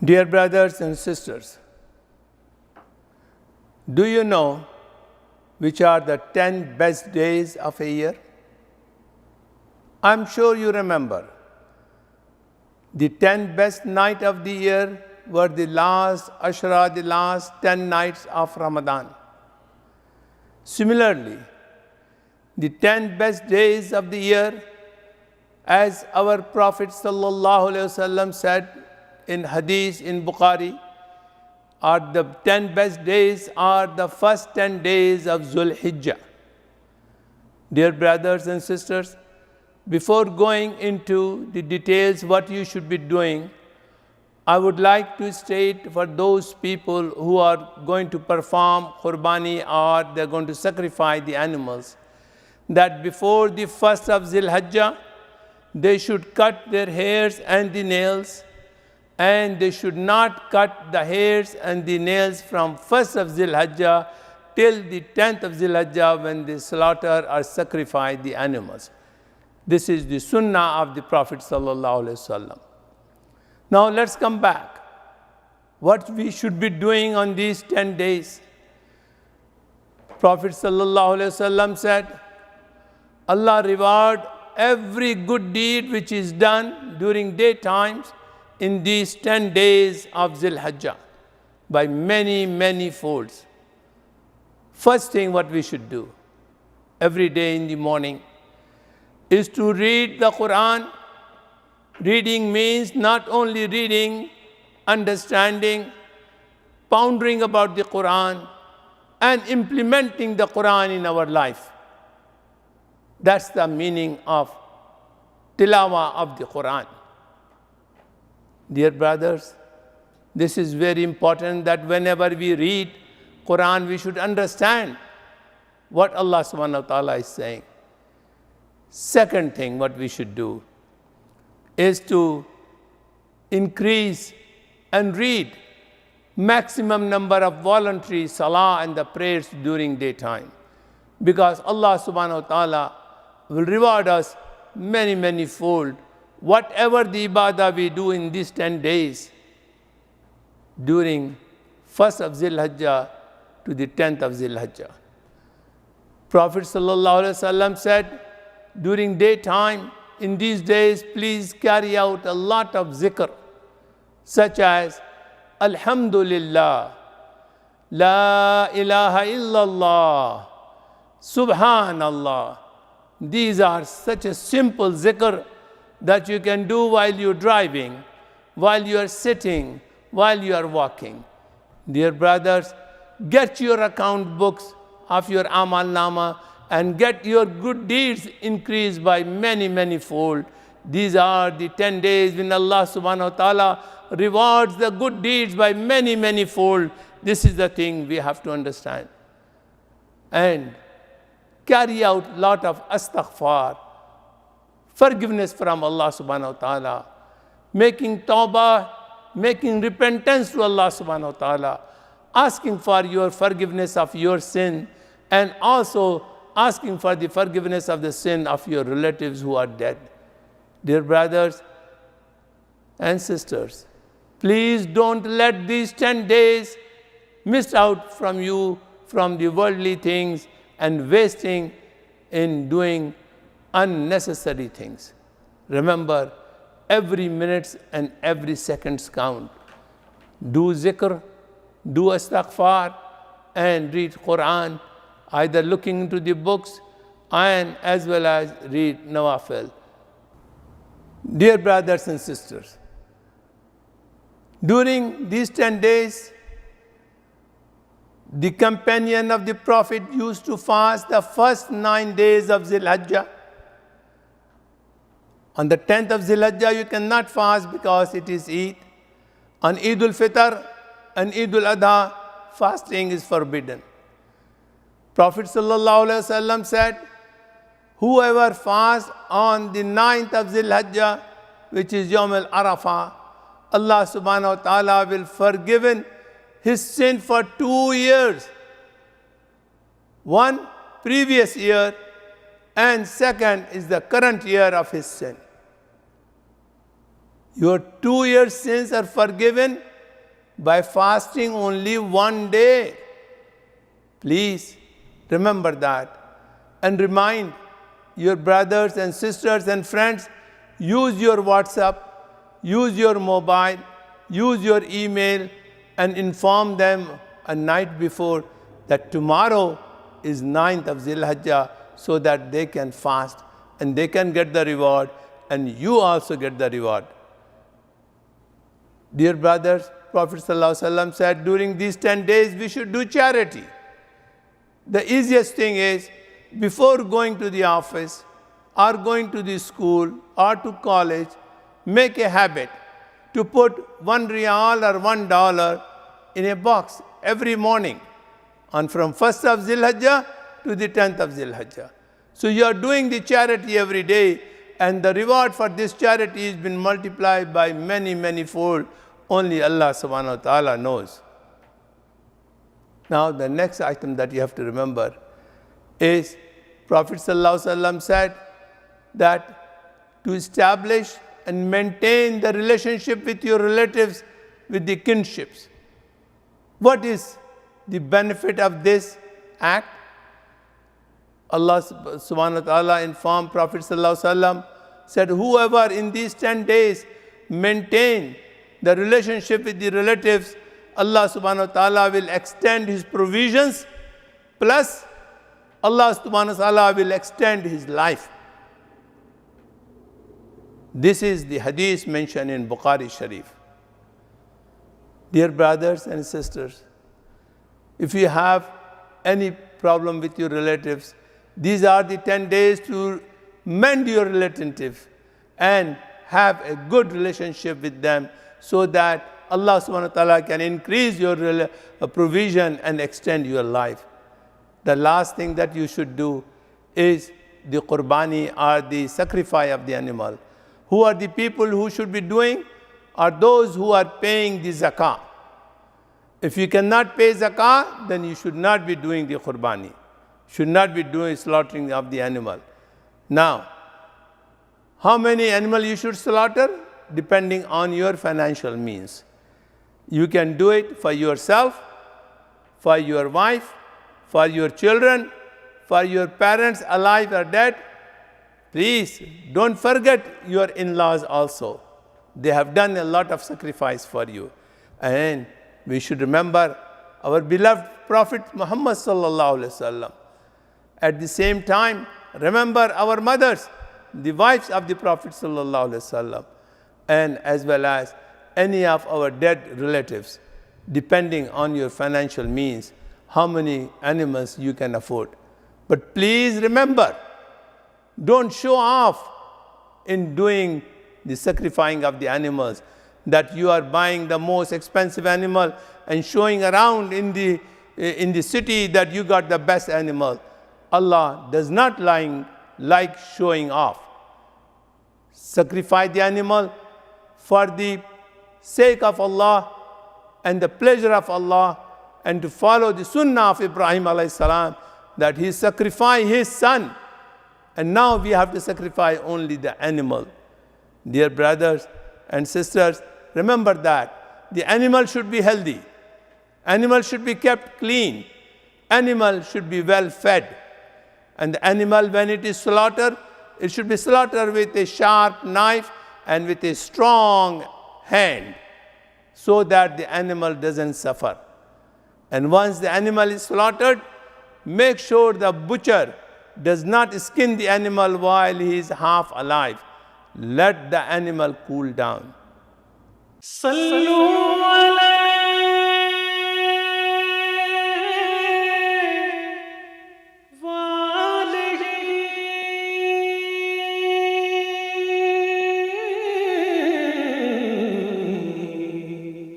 Dear brothers and sisters, do you know which are the 10 best days of a year? I'm sure you remember. The 10 best nights of the year were the last 10 nights of Ramadan. Similarly, the 10 best days of the year, as our Prophet ﷺ said in Hadith in Bukhari, are the 10 best days are the first 10 days of Dhul Hijjah. Dear brothers and sisters, before going into the details what you should be doing, I would like to state for those people who are going to perform qurbani or they're going to sacrifice the animals, that before the first of Dhul Hijjah, they should cut their hairs and the nails, and they should not cut the hairs and the nails from 1st of Dhul Hijjah till the 10th of Dhul Hijjah when they slaughter or sacrifice the animals. This is the sunnah of the Prophet ﷺ. Now let's come back. What we should be doing on these 10 days. Prophet ﷺ said, Allah reward every good deed which is done during daytimes in these 10 days of Dhul Hijjah by many, many folds. First thing what we should do every day in the morning is to read the Quran. Reading means not only reading, understanding, pondering about the Quran, and implementing the Quran in our life. That's the meaning of tilawah of the Quran. Dear brothers, this is very important that whenever we read Quran, we should understand what Allah subhanahu wa ta'ala is saying. Second thing what we should do is to increase and read maximum number of voluntary salah and the prayers during daytime, because Allah subhanahu wa ta'ala will reward us many, many fold whatever the ibadah we do in these 10 days during 1st of Dhul Hijjah to the 10th of Dhul Hijjah. Prophet ﷺ said, during daytime, in these days, please carry out a lot of zikr, such as Alhamdulillah, La ilaha illallah, Subhanallah. These are such a simple zikr that you can do while you're driving, while you are sitting, while you are walking. Dear brothers, get your account books of your amal nama and get your good deeds increased by many, many fold. These are the 10 days when Allah subhanahu wa ta'ala rewards the good deeds by many, many fold. This is the thing we have to understand. And carry out lot of astaghfar, forgiveness from Allah subhanahu wa ta'ala, making tawbah, making repentance to Allah subhanahu wa ta'ala, asking for your forgiveness of your sin, and also asking for the forgiveness of the sin of your relatives who are dead. Dear brothers and sisters, please don't let these 10 days miss out from you from the worldly things and wasting in doing unnecessary things. Remember, every minute and every second count. Do zikr, do astaghfar, and read Quran, either looking into the books and as well as read nawafil. Dear brothers and sisters, during these 10 days, the companion of the Prophet used to fast the first 9 days of Dhul Hijjah. On the 10th of Dhul Hijjah, you cannot fast because it is Eid. On Eid al-Fitr and Eid al-Adha, fasting is forbidden. Prophet ﷺ said, whoever fasts on the 9th of Dhul Hijjah, which is Yawm al-Arafah, Allah subhanahu wa ta'ala will forgive his sin for 2 years. One, previous year, and second is the current year of his sin. Your 2 years sins are forgiven by fasting only one day. Please remember that and remind your brothers and sisters and friends, use your WhatsApp, use your mobile, use your email, and inform them a night before that tomorrow is 9th of Zilhijjah, so that they can fast and they can get the reward and you also get the reward. Dear brothers, Prophet ﷺ said during these 10 days we should do charity. The easiest thing is, before going to the office or going to the school or to college, make a habit to put 1 riyal or $1 in a box every morning, and from 1st of Zilhijjah to the 10th of Zilhijjah. So you are doing the charity every day, and the reward for this charity has been multiplied by many, many fold. Only Allah subhanahu wa ta'ala knows. Now the next item that you have to remember is Prophet ﷺ said that to establish and maintain the relationship with your relatives, with the kinships. What is the benefit of this act? Allah subhanahu wa ta'ala informed Prophet ﷺ, said, whoever in these 10 days maintain the relationship with the relatives, Allah subhanahu wa ta'ala will extend his provisions, plus Allah subhanahu wa ta'ala will extend his life. This is the hadith mentioned in Bukhari Sharif. Dear brothers and sisters, if you have any problem with your relatives, these are the 10 days to mend your relationship and have a good relationship with them, so that Allah subhanahu wa ta'ala can increase your provision and extend your life. The last thing that you should do is the qurbani, or the sacrifice of the animal. Who are the people who should be doing? Are those who are paying the zakah. If you cannot pay zakah, then you should not be doing the qurbani. Should not be doing slaughtering of the animal. Now, how many animals you should slaughter? Depending on your financial means. You can do it for yourself, for your wife, for your children, for your parents alive or dead. Please don't forget your in-laws also. They have done a lot of sacrifice for you. And we should remember our beloved Prophet Muhammad sallallahu alaihi wasallam. At the same time, remember our mothers, the wives of the Prophet sallallahu alaihi wasallam, and as well as any of our dead relatives, depending on your financial means, how many animals you can afford. But please remember, don't show off in doing the sacrificing of the animals, that you are buying the most expensive animal and showing around in the city that you got the best animal. Allah does not like showing off. Sacrifice the animal for the sake of Allah and the pleasure of Allah, and to follow the sunnah of Ibrahim alayhi salam, that he sacrificed his son, and now we have to sacrifice only the animal. Dear brothers and sisters, remember that the animal should be healthy, animal should be kept clean, animal should be well fed, and the animal, when it is slaughtered, it should be slaughtered with a sharp knife and with a strong hand, so that the animal doesn't suffer. And once the animal is slaughtered, make sure the butcher does not skin the animal while he is half alive. Let the animal cool down. Sallu